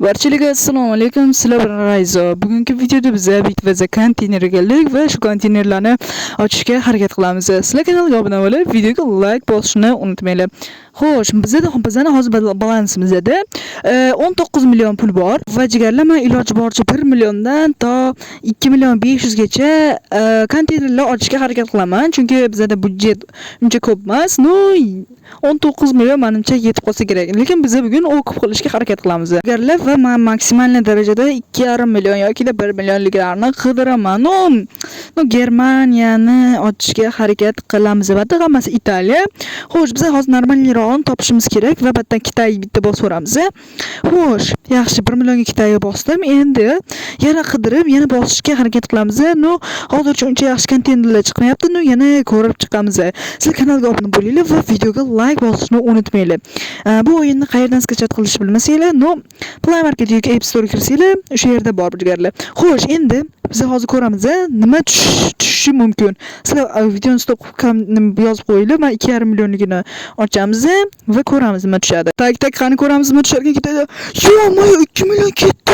Barchalarga assalomu alaykum. Sizlar bilan Rayzo. Bugungi videoda biz Bitvaza konteynerga keldik va shu konteynerlarni ochishga harakat qilamiz. Sizlar kanalga obuna bo'lib, videoga like bosishni unutmanglar. Xo'sh, bizning hozir balansimizda 19 million pul bor va jigarlar men iloji boricha 1 milliondan to 2 million 500 gacha konteynerlar ochishga harakat qilaman. Chunki bizda budjet uncha ko'p emas. 19 million menimcha yetib qolsa kerak. Lekin biz bugun o'qib qilishga harakat qilamiz. Jigarlar va men maksimal darajada 2,5 million yoki 1 millionliklarni qidiraman. Germaniyani ochishga harakat qilamiz. Va hammasi Italiya. Xo'sh, biz hozir normalroq topishimiz kerak va battan Xitoy bitta bosib ko'ramiz. Xo'sh, yaxshi 1 millionga Xitoyga bosdim. Endi yana qidirib, yana bosishga harakat qilamiz. Hozircha uncha yaxshi konteynerlar chiqmayapti. Yana ko'rib chiqamiz. Sizlar kanalga obuna bo'linglar va videoga like bosishni unutmanglar. Bu o'yinni qayerdan skachat qilishni bilmasanglar, Play Market yoki App Store kirsanglar, o'sha yerda bor jigarlar. Xo'sh, endi biz hozir ko'ramiz, nima tushishi mumkin. Sizlar videoni stop qilib yozib qo'yinglar. Men 2,5 millionligini ochamiz va ko'ramiz nima tushadi. Tak qani ko'ramiz nima tusharkan ketadi. Yo-moyo 2 million ketdi.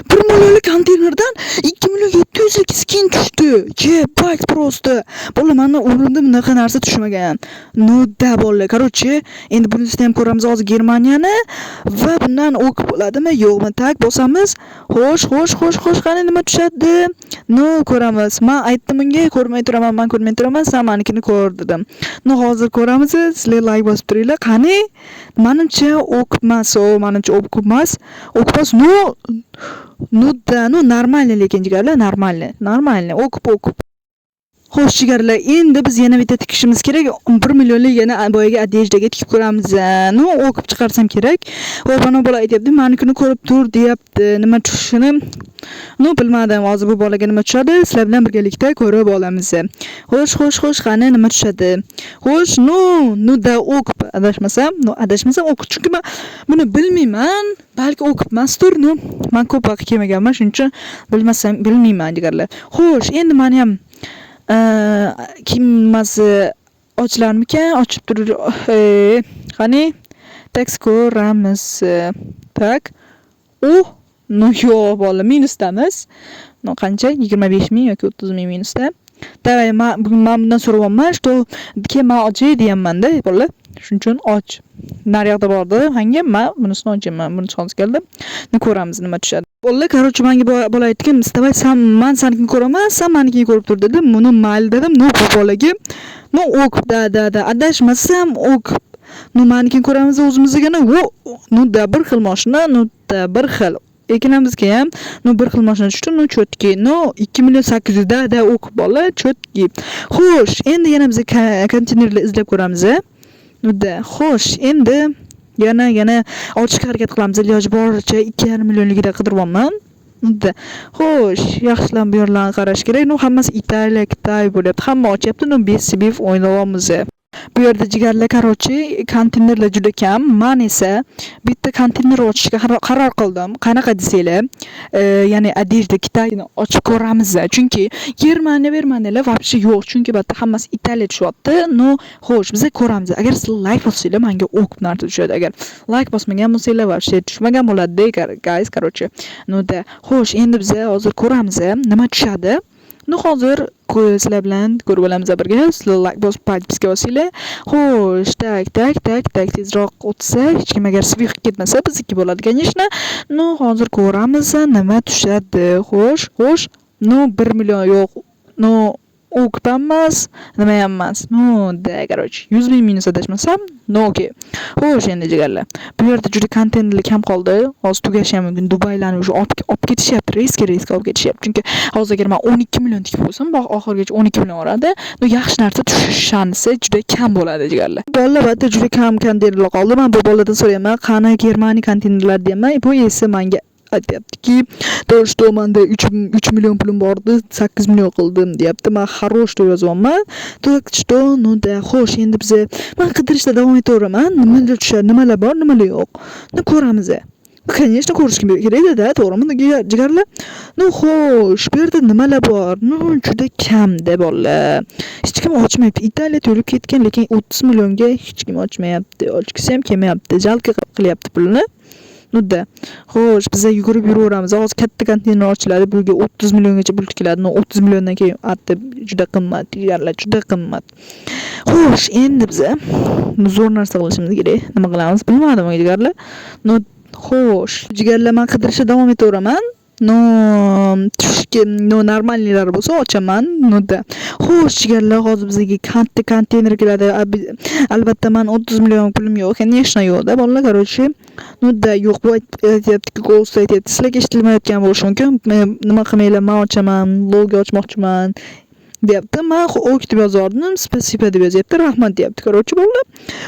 1 millionlik konteynerdan 2 million 700 skin tushdi. Bak prosta. Bolalar meni o'rindim bunaqa narsa tushmagan. Da bolalar. Короче, endi bunisini ham ko'ramiz hozir Germaniyani va bundan o'qib bo'ladimi, yo'qmi? Tak bosamiz. Xo'sh, qani nima tushadi? Ko'ramiz. Men aytdim unga, ko'rmay turaman, men ko'rmay turaman, sen menikini ko'r dedim. Hozir ko'ramiz. Sizlar like bosib turinglar. Qani? Menimcha o'qibmas, menimcha o'qibmas. Normalniy lekin jigarlar, normalniy. O'qib. Xo'sh jigarlar, endi biz yana bitta tikishimiz kerak. 1 millionlik yana boyaga adejdaga tikib ko'ramiz. O'qib chiqarsam kerak. Va bana bola aytibdi, menikini ko'rib tur, deyapti. Nima tushishini bilmadim. Hozir bu bolaga nima tushadi? Sizlar bilan birgalikda ko'rib olamiz. Xo'sh, qani nima tushadi? Xo'sh, da o'qib adashmasam o'qib. Chunki men buni bilmayman. Balki o'qibmasdir. Men ko'p vaqt kelmaganman, shuning uchun bilmayman jigarlar. Xo'sh, endi men ham kimmasi ochilarmikan? Ochib turur. Qani? Taks ko'ramiz. Tak. Yo'q bola, minusdamiz. Qancha? 25 ming yoki 30 ming minusda. Davay, bugun men bundan so'rayapman, что keyin men ochay deyapman-da, bola. Shuning uchun och. Naryoqda bordi, hangam men bunisini ochaman. Buni chons keldi. Ko'ramiz nima tushadi. Bola, короче, menga bola aytgan, "Istavay, men senikini ko'raman, sen menikini ko'rib tur" dedim. Buni mayli dedim. Bu bolaga, o'qib da adashmasam o'qib. Menikini ko'ramiz o'zimizga. Da bir xil mashina, da bir xil. Ekinamizga ham bir xil mashina tushdi, cho'tki. 2 million 800 da o'qib bola, cho'tki. Xo'sh, endi yana biz konteynerlar izlab ko'ramiz. Xo'sh, endi yana ochishga harakat qilamiz. Iloji boricha 2,5 millionligida qidiryapman. Xo'sh, yaxshilab bu yerlarni qarash kerak. Hammasi Italiya, Xitoy bo'lyapti. Hamma ochyapti. Besibif o'ynayapmiz. Bu yerda jigarlar, короче, konteynerlar juda kam. Men esa bitta konteyner ochishga qaror qildim. Qanaqa desanglar, ya'ni adejda Xitoyni ochib ko'ramiz. Chunki Germaniyalar вообще yo'q. Chunki bitta hammasi Italiya tushyapti. Xo'sh, biz ko'ramiz. Agar siz like bossanglar, menga o'qib narsa tushadi. Agar like bosmagan bo'lsanglar, вообще tushmagan bo'ladi, guys, короче. Xo'sh, endi biz hozir ko'ramiz nima tushadi. Hozir sizlar bilan ko'rib olamiz birga. Sizlar like bosib podpiska bosinglar. Xo'sh, tak tezroq o'tsa, hech kim agar svih ketmasa, bizniki bo'ladi, конечно. Hozir ko'ramiz nima tushadi. Xo'sh. 1 million yo'q. O'qibmas, nima ham emas. Короче, 100 ming minus adashmasam, okey. Xo'sh, endi jigarlar. Bu yerda juda konteynerlar kam qoldi. Hozir tugashi ham mumkin. Dubaylarni o'sha olib ketishyapti, reysga olib ketishyapti. Chunki hozir agar men 12 million tikib bo'lsam, oxirgacha 12 million oladi. Yaxshi narsa tushish shansi juda kam bo'ladi jigarlar. Bolalar albatta juda kam konteynerlar qoldi. Men bu boladan so'rayman, qani Germaniya konteynerlar deyman. Bu esa menga aytayaptiki, "To'g'ri, menda 3 million pulim bordi, 8 million qildim" deyapti. Men xarosh deb yozyapman. Xo'sh, endi biz men qidirishda davom etaveraman. Nimalar tushadi, nimalar bor, nimalar yo'q. Ko'ramiz. Конечно, ko'rish kerak-da, to'g'rimi, jigarlar? Xo'sh, bu yerda nimalar bor? Juda kam-da bolalar. Hech kim ochmayapti. Italiya to'lib ketgan, lekin 30 millionga hech kim ochmayapti. Ochgisi ham kelmayapti. Jalka qilyapti pulni. Nudda. Xo'sh, biz yugurib yuraveramiz. Hozir katta konteyner ochiladi. Buga 30 milliongacha pul tikiladi. 30 milliondan keyin atdi juda qimmat, jigarlar juda qimmat. Xo'sh, endi biz zo'r narsa qilishimiz kerak. Nima qilamiz bilmadim jigarlar. Xo'sh, jigarlar men qidirishda davom etaveraman. Normalnilar bo'lsa ochaman. Xo'sh, jigarlar hozir bizga katta konteyner keladi. Albatta men 30 million pulim yo'q. Конечно, yo'q-da. Bolalar, короче, yo'q bu aytyapti-ku, Ghost aytyapti. Sizlarga eshitilmayotgan bo'lishi mumkin. Nima qilmanglar, men ochaman, logo ochmoqchiman deyapti. Men o'kitib yozardim, spasiba deb yozyapti, rahmat deyapti. Короче, bolalar.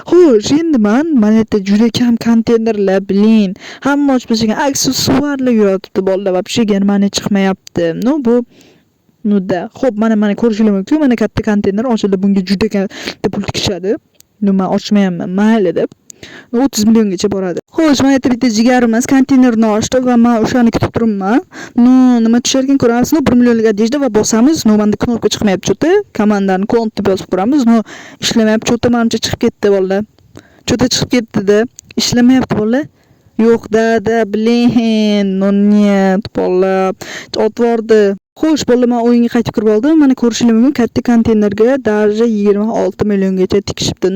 Xo'sh, endi mana yerda juda kam konteynerlar, bilin. Hamma ochmagan aksessuarlar yuribdi bolalar. Вообще Germaniya chiqmayapti. Bu Xo'p, mana ko'rishingiz mumkin. Mana katta konteyner ochildi. Bunga juda katta pul tikishadi. Men ochmayapman, mayli deb. 30 milliongacha boradi. Xo'sh, mana yerda bitta jigarimiz konteynerni ochdi va men o'shani kutib turibman. Nima tusharkan ko'ramiz. 1 millionlik adejda va bosamiz. Menda knopka chiqmayapti cho'ta. Komandani kont deb yozib qo'yamiz. Ishlamayapti. Cho'ta menimcha chiqib ketdi bolalar. Cho'ta chiqib ketdi-da. Ishlamayapti bolalar. Yo'q-da, bilin. Нет, bolalar. Otvordi. Xo'sh, bolalar, men o'yinga qaytib kirib oldim. Mana ko'rishingiz mumkin, katta konteynerga darja 26 milliongacha tikishibdi.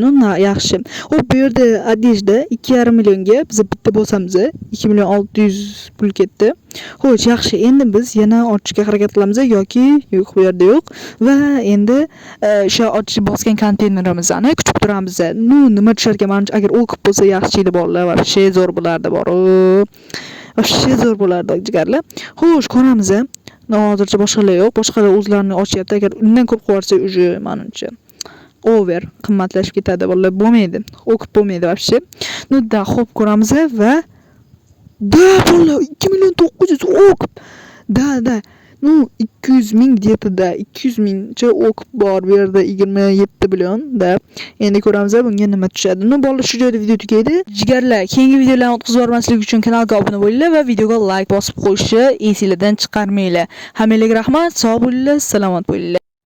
Yaxshi. Xo'p, bu yerda adejda 2,5 millionga biz bitta bo'lsamiz, 2 million 600 pul ketdi. Xo'sh, yaxshi. Endi biz yana ochishga harakat qilamiz yoki yo'q, bu yerda yo'q. Va endi o'sha ochish bosgan konteynerimizni kutib turamiz. Nima tusharkan, menimcha agar o'qib bo'lsa yaxshi edi bolalar. Вообще zo'r bo'lardi, Вообще zo'r bo'lardi, jigarlar. Xo'sh, ko'ramiz. Hozircha boshqalar yo'q. Boshqalar o'zlarini ochyapti. Agar undan ko'p qo'yarsa, уже menimcha over qimmatlashib ketadi bolalar. Bo'lmaydi. O'qib bo'lmaydi вообще. Xo'p, ko'ramiz va bolalar 2 million 900 o'qib. Da. 200 ming deyapti-da. 200 mingcha o'qib bor bu yerda 27 million da. Endi ko'ramiz bunga nima tushadi. Bolalar, shu joyda video tugaydi. Jigarlar, keyingi videolarni o'tkazib yubormaslik uchun kanalga obuna bo'linglar va videoga like bosib qo'yishni esingizdan chiqarmanglar. Hammalarga rahmat, sog' bo'linglar, salomat bo'linglar.